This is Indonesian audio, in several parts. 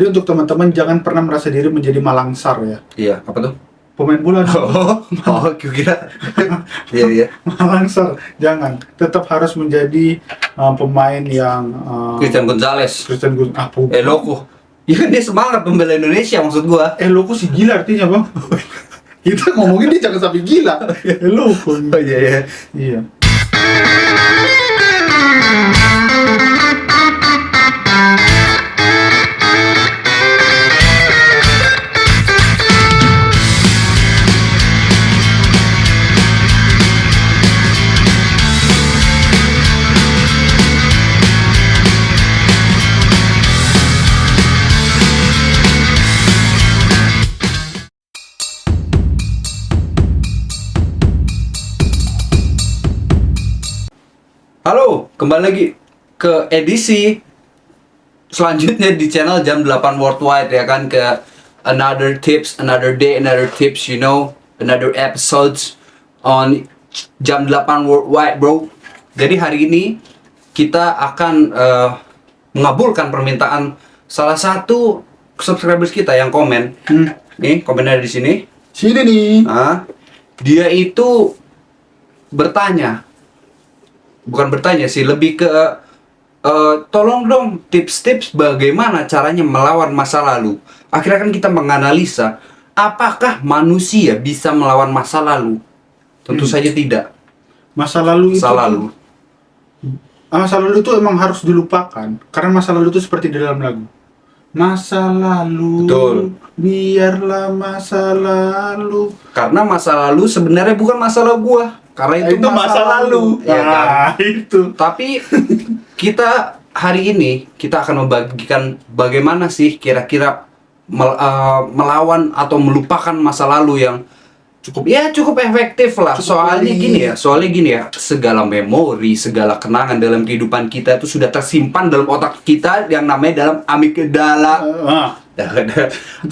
Jadi untuk teman-teman jangan pernah merasa diri menjadi malangsar ya. Iya, apa tuh? Pemain bola Kira. Iya. malangsar, jangan. Tetap harus menjadi pemain yang Christian Gonzalez. Christian Gun Loko. Iya kan dia semangat membela Indonesia maksud gua. Loko sih gila artinya bang. Kita ngomongin dia jangan sampai gila. Loko. Oh iya. Iya. Halo, kembali lagi ke edisi selanjutnya di channel Jam 8 Worldwide ya kan, ke another tips, another day, another tips, you know, another episodes on Jam 8 Worldwide, bro. Jadi hari ini kita akan mengabulkan permintaan salah satu subscribers kita yang komen. Nih, komennya di sini. Sini nih. Nah, dia itu bukan bertanya sih, lebih ke tolong dong tips-tips bagaimana caranya melawan masa lalu. Akhirnya kan kita menganalisa apakah manusia bisa melawan masa lalu. Tentu saja tidak. Masa lalu itu Masa lalu. Masa lalu itu emang harus dilupakan. Karena masa lalu itu seperti di dalam lagu. Masa lalu, Betul. biarlah masa lalu. Karena masa lalu sebenarnya bukan masalah gua. Karena itu masa lalu. Ya kan? Itu. Tapi kita hari ini kita akan membagikan bagaimana sih kira-kira melawan atau melupakan masa lalu yang cukup efektif lah. Soalnya gini ya, segala memori, segala kenangan dalam kehidupan kita itu sudah tersimpan dalam otak kita yang namanya dalam amigdala.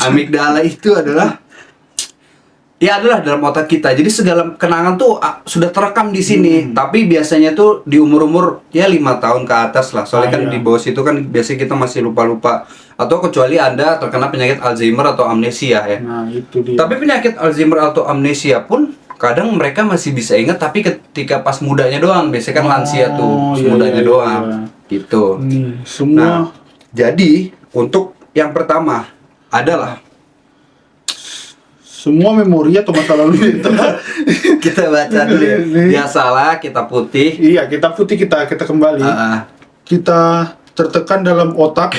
Amigdala itu adalah dalam otak kita. Jadi segala kenangan tuh sudah terekam di sini. Tapi biasanya tuh di umur-umur ya 5 tahun ke atas lah. Soalnya kan di bawah situ kan biasanya kita masih lupa-lupa. Atau kecuali Anda terkena penyakit Alzheimer atau amnesia ya. Nah, itu dia. Tapi penyakit Alzheimer atau amnesia pun kadang mereka masih bisa ingat, tapi ketika pas mudanya doang. Biasanya kan lansia tuh, mudanya doang. Gitu. Nih, semua Nah, jadi untuk yang pertama adalah semua memori atau masa lalu itu. kita baca dulu ya. Biasalah kita putih. Iya, kita putih, kita kembali. Kita tertekan dalam otak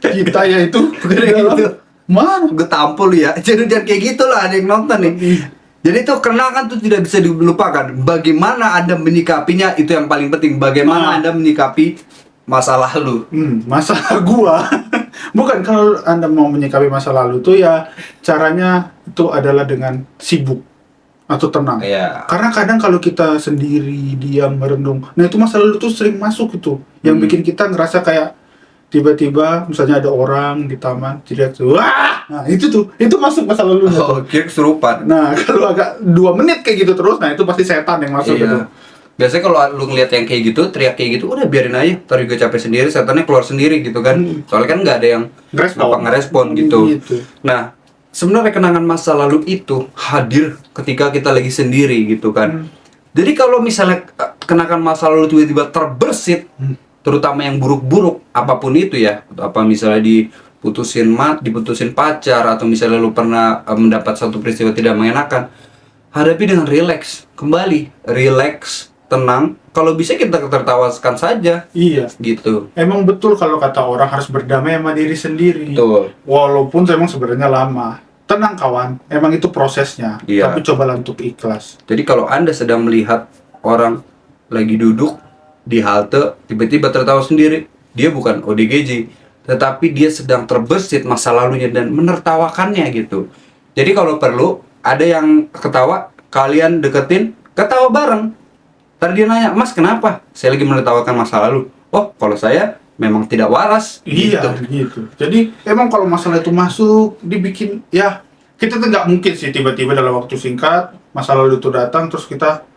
kita, yaitu dalam gitu. mana? Gue tampol ya. Jangan kayak gitu lah, ada yang nonton nih. Jadi tuh kenangan tuh tidak bisa dilupakan. Bagaimana Anda menyikapinya itu yang paling penting. Bagaimana Anda menyikapi masa lalu. Masalah gua. Bukan, kalau Anda mau menyikapi masa lalu tuh ya caranya itu adalah dengan sibuk atau tenang. Iya. Karena kadang kalau kita sendiri diam merenung, nah itu masa lalu tuh sering masuk itu, yang bikin kita ngerasa kayak tiba-tiba misalnya ada orang di taman teriak, wah, nah itu masuk masa lalu. Oke, kesurupan. Nah kalau agak 2 menit kayak gitu terus, nah itu pasti setan yang masuk gitu. Biasanya kalau lu ngeliat yang kayak gitu, teriak kayak gitu, udah biarin aja, ntar juga capek sendiri, setannya keluar sendiri gitu kan. Soalnya kan nggak ada yang ngerespon gitu. Nah, sebenarnya kenangan masa lalu itu hadir ketika kita lagi sendiri gitu kan. Jadi kalau misalnya kenangan masa lalu tiba-tiba terbersit, terutama yang buruk-buruk, apapun itu ya, apa misalnya diputusin pacar, atau misalnya lu pernah mendapat satu peristiwa tidak mengenakan, hadapi dengan relax, tenang. Kalau bisa kita tertawakan saja. Iya. Gitu. Emang betul kalau kata orang harus berdamai sama diri sendiri. Betul. Walaupun emang sebenarnya lama. Tenang kawan, emang itu prosesnya. Iya. Tapi cobalah untuk ikhlas. Jadi kalau Anda sedang melihat orang lagi duduk di halte, tiba-tiba tertawa sendiri, dia bukan ODGJ, tetapi dia sedang terbersit masa lalunya dan menertawakannya gitu. Jadi kalau perlu, ada yang ketawa, kalian deketin, ketawa bareng. Ntar dia nanya, Mas kenapa? Saya lagi menertawakan masa lalu. Oh, kalau saya memang tidak waras. Iya, gitu. Jadi emang kalau masalah itu masuk, dibikin, ya kita tuh nggak mungkin sih tiba-tiba dalam waktu singkat masa lalu itu datang terus kita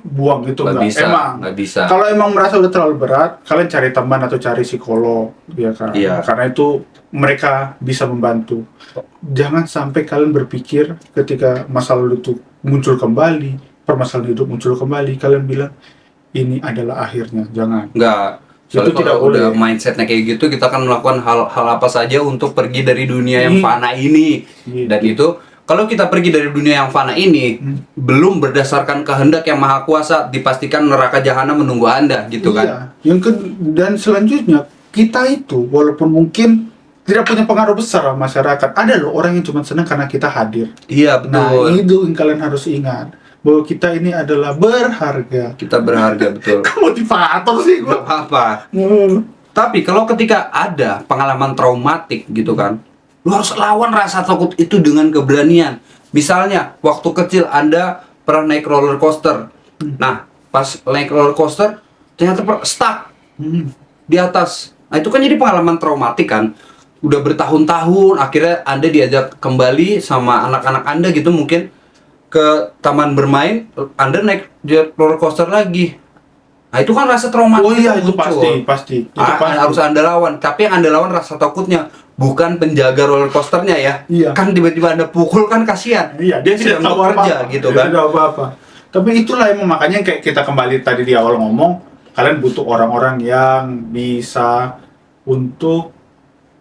buang itu nggak enggak. bisa, Emang nggak bisa. kalau emang merasa udah terlalu berat, kalian cari teman atau cari psikolog, ya kan? Iya. Karena itu mereka bisa membantu. Jangan sampai kalian berpikir ketika masa lalu itu muncul kembali, permasalahan hidup muncul kembali, kalian bilang ini adalah akhirnya. Jangan. Nggak. Itu Soalnya tidak kalau udah boleh. mindsetnya kayak gitu, kita akan melakukan hal-hal apa saja untuk pergi dari dunia yang fana ini. Gitu. Dan itu, kalau kita pergi dari dunia yang fana ini, belum berdasarkan kehendak yang maha kuasa, dipastikan neraka jahanam menunggu Anda, gitu kan? Iya. Dan selanjutnya, kita itu walaupun mungkin tidak punya pengaruh besar sama masyarakat, ada loh orang yang cuma senang karena kita hadir. Iya, Nah, betul. itu yang kalian harus ingat, bahwa kita ini adalah berharga. Kita berharga, betul. Kamu motivator sih Nggak gua. apa-apa. Tapi kalau ketika ada pengalaman traumatik gitu kan, lu harus lawan rasa takut itu dengan keberanian. Misalnya, waktu kecil Anda pernah naik roller coaster. Nah, pas naik roller coaster, ternyata stuck Hmm. di atas. Nah, itu kan jadi pengalaman traumatik kan. Udah bertahun-tahun, akhirnya Anda diajak kembali sama anak-anak Anda gitu mungkin ke taman bermain, Anda naik roller coaster lagi. Nah, itu kan rasa traumatik Oh iya, itu muncul. pasti. Itu pasti. Harus Anda lawan. Tapi yang Anda lawan rasa takutnya, bukan penjaga roller coasternya ya. Iya. Kan tiba-tiba Anda pukul kan kasihan. Iya, Dia sedang tidak tahu bekerja apa-apa. gitu Dia kan. tidak apa-apa. Tapi itulah yang makanya kayak kita kembali tadi di awal ngomong, kalian butuh orang-orang yang bisa untuk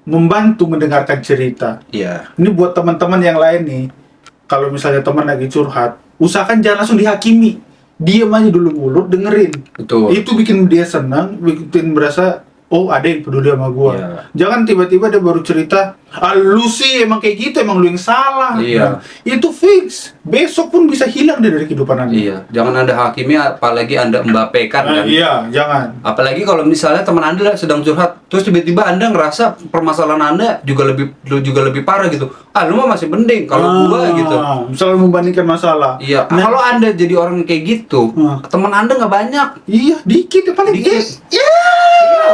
membantu mendengarkan cerita. Iya. Ini buat teman-teman yang lain nih, kalau misalnya teman lagi curhat, usahakan jangan langsung dihakimi. Diam aja dulu mulut, dengerin. Betul. Itu bikin dia senang, bikin berasa oh ada yang peduli sama gua. Iya. Jangan tiba-tiba dia baru cerita, ah lu sih emang kayak gitu, emang lu yang salah. Iya. Nah, itu fix. Besok pun bisa hilang dia dari kehidupan Anda. Iya. Jangan Anda hakimi, apalagi Anda Mbappe-kan kan. Iya, jangan. Apalagi kalau misalnya teman Anda sedang curhat, terus tiba-tiba Anda ngerasa permasalahan Anda juga lebih parah gitu. Ah, lu mah masih mending kalau gua gitu. Selalu membandingkan masalah. Iya. Nah, Kalau Anda jadi orang kayak gitu, teman Anda nggak banyak. iya, dikit paling Dikit. yes. Iya.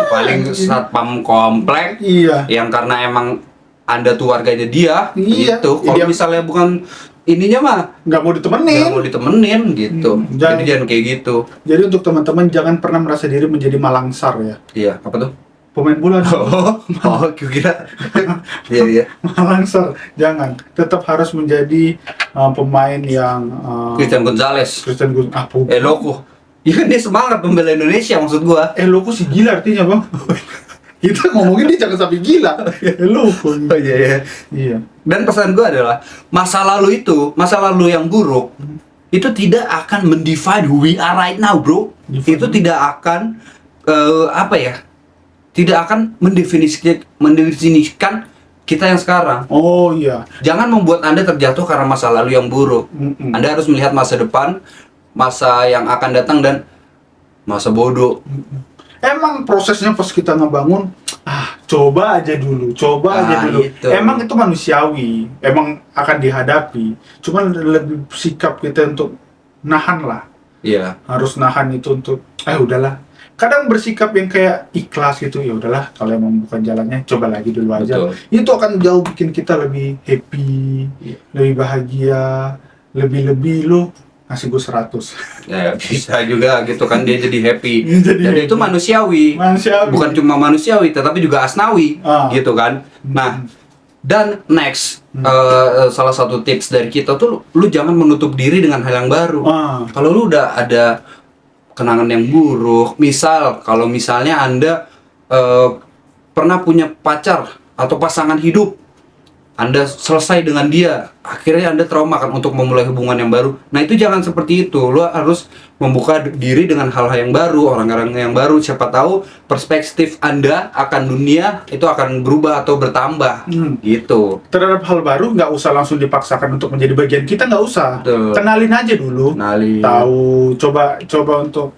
Paling satpam komplek Iya. yang karena emang Anda tuh warganya dia, Iya. gitu. Kalau Dia- misalnya bukan ininya mah Nggak mau nggak ditemenin. mau ditemenin gitu. Jangan- Jadi jangan kayak gitu. Jadi untuk teman-teman jangan pernah merasa diri menjadi malangsar ya. Iya, apa tuh? Pemain bola. Oh, kira. Iya, iya. Malangsar. Jangan. Tetap harus menjadi pemain yang Christian Gonzalez. Christian Gun. Loko. Iya kan dia semangat membela Indonesia maksud gua. Loko sih gila artinya bang. Kita ngomongin dia jangan sampai gila. Loko. Oh iya, iya. Iya. Dan pesan gua adalah masa lalu yang buruk itu tidak akan mendefine who we are right now, bro. Define. Itu tidak akan tidak akan mendefinisikan kita yang sekarang. Oh iya. Jangan membuat Anda terjatuh karena masa lalu yang buruk. Mm-mm. Anda harus melihat masa depan, masa yang akan datang dan masa bodoh. Emang prosesnya pas kita ngebangun, coba aja dulu. Itu. Emang itu manusiawi, emang akan dihadapi. Cuman lebih sikap kita untuk nahan lah. Iya. Harus nahan itu untuk, udahlah. Kadang bersikap yang kayak ikhlas gitu, ya udahlah. Kalau emang bukan jalannya, coba lagi dulu aja. Betul. Itu akan jauh bikin kita lebih happy, Iya. lebih bahagia, lebih lo ngasih gue 100. Ya, bisa juga gitu kan dia jadi happy. Jadi Dan happy. itu manusiawi. Manusiawi. Bukan cuma manusiawi tetapi juga asnawi gitu kan. Nah, dan next salah satu tips dari kita tuh lu jangan menutup diri dengan hal yang baru. Kalau lu udah ada kenangan yang buruk, kalau misalnya Anda pernah punya pacar atau pasangan hidup, Anda selesai dengan dia, akhirnya Anda trauma kan untuk memulai hubungan yang baru. Nah itu jangan seperti itu. Lu harus membuka diri dengan hal-hal yang baru, orang-orang yang baru. Siapa tahu perspektif Anda akan dunia itu akan berubah atau bertambah, gitu. Terhadap hal baru nggak usah langsung dipaksakan untuk menjadi bagian kita, nggak usah. Betul. Kenalin aja dulu. Kenalin. Tahu, coba untuk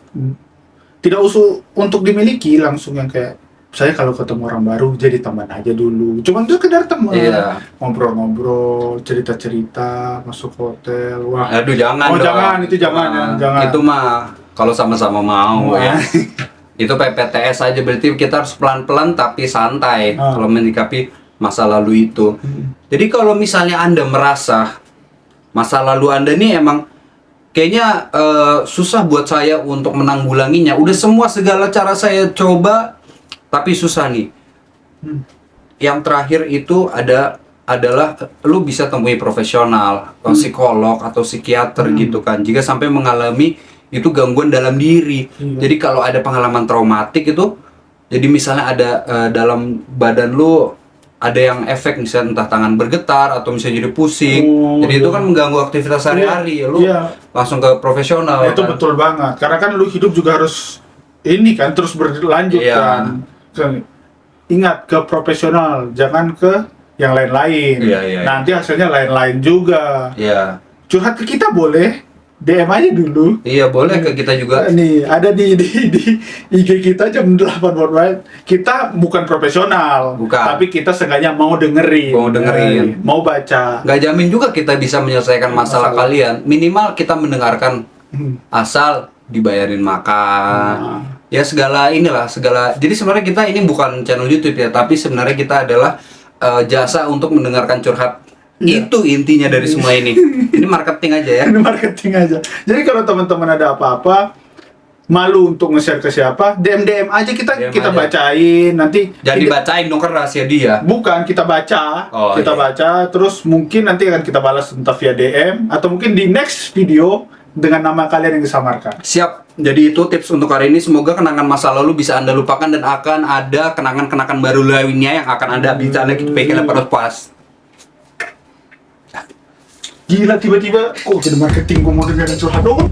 tidak usah untuk dimiliki langsung yang kayak saya kalau ketemu orang baru jadi teman aja dulu. Cuman itu sekedar teman. Iya. Ngobrol-ngobrol, cerita-cerita, masuk hotel. Wah. Aduh jangan Oh, dong. jangan, itu jangan, jangan. Itu mah kalau sama-sama mau ya. Itu PPTS aja, berarti kita harus pelan-pelan tapi santai kalau menyikapi masa lalu itu. Jadi kalau misalnya Anda merasa masa lalu Anda ini emang kayaknya susah buat saya untuk menanggulanginya. Udah semua segala cara saya coba, tapi susah nih. Yang terakhir itu adalah lu bisa temui profesional, psikolog atau psikiater gitu kan. Jika sampai mengalami itu gangguan dalam diri. Jadi kalau ada pengalaman traumatik itu, jadi misalnya ada dalam badan lu ada yang efek misalnya entah tangan bergetar atau misalnya jadi pusing. Jadi itu kan mengganggu aktivitas sehari-hari. Lu langsung ke profesional. Itu kan? Betul banget. Karena kan lu hidup juga harus ini kan terus berlanjut kan. Ingat ke profesional, jangan ke yang lain-lain. Nanti hasilnya lain-lain juga. Curhat ke kita boleh. DM aja dulu. Iya, boleh ke kita juga. Nih, ada di IG kita jam 8 malam. Kita bukan profesional, tapi kita seenggaknya mau dengerin, mau baca. Nggak jamin juga kita bisa menyelesaikan masalah kalian. Minimal kita mendengarkan, asal dibayarin makan. Ya segala. Jadi sebenarnya kita ini bukan channel YouTube ya, tapi sebenarnya kita adalah jasa untuk mendengarkan curhat. Itu intinya dari semua ini. Ini marketing aja ya. Ini marketing aja. Jadi kalau teman-teman ada apa-apa, malu untuk nge-share ke siapa, DM aja kita bacain. Nanti jangan dibacain dong, kan rahasia dia. Bukan, kita baca. Baca, terus mungkin nanti akan kita balas entah via DM atau mungkin di next video dengan nama kalian yang disamarkan. Siap. Jadi itu tips untuk hari ini. Semoga kenangan masa lalu bisa Anda lupakan dan akan ada kenangan-kenangan baru lainnya yang akan Anda bisa Anda pikirkan pada pas. Gila, tiba-tiba kok jadi marketing gue mau dengerin curhat dong.